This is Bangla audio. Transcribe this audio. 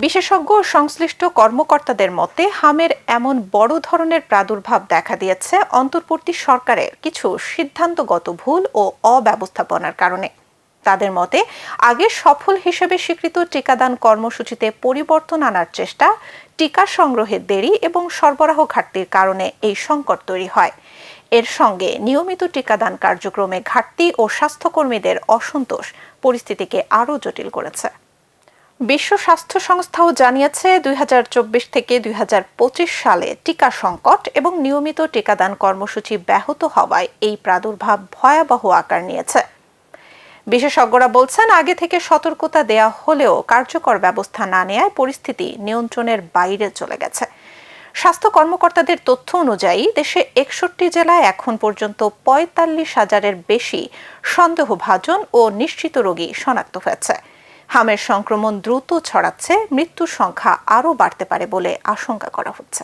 বিশেষজ্ঞ ও সংশ্লিষ্ট কর্মকর্তাদের মতে হামের এমন বড় ধরনের প্রাদুর্ভাব দেখা দিয়েছে অন্তর্বর্তী সরকারের কিছু সিদ্ধান্তগত ভুল ও অব্যবস্থাপনার কারণে। তাদের মতে আগে সফল হিসেবে স্বীকৃত টিকাদান কর্মসূচিতে পরিবর্তন আনার চেষ্টা, টিকা সংগ্রহের দেরি এবং সরবরাহ ঘাটতির কারণে এই সংকট তৈরি হয়। এর সঙ্গে নিয়মিত টিকাদান কার্যক্রমে ঘাটতি ও স্বাস্থ্যকর্মীদের অসন্তোষ পরিস্থিতিকে আরও জটিল করেছে। বিশ্ব স্বাস্থ্য সংস্থাও জানিয়েছে ২০২৪ থেকে ২০২৫ সালে টিকা সংকট এবং নিয়মিত টিকাদান কর্মসূচি ব্যাহত হওয়ায় এই প্রাদুর্ভাব ভয়াবহ আকার নিয়েছে। বিশেষজ্ঞরা বলছেন, আগে থেকে সতর্কতা দেয়া হলেও কার্যকর ব্যবস্থা না নেয়ায় পরিস্থিতি নিয়ন্ত্রণের বাইরে চলে গেছে। স্বাস্থ্য কর্মকর্তাদের তথ্য অনুযায়ী দেশে ৬১ জেলায় এখন পর্যন্ত ৪৫,০০০-এর বেশি সন্দেহভাজন ও নিশ্চিত রোগী শনাক্ত হয়েছে। হামের সংক্রমণ দ্রুত ছড়াচ্ছে, মৃত্যুর সংখ্যা আরও বাড়তে পারে বলে আশঙ্কা করা হচ্ছে।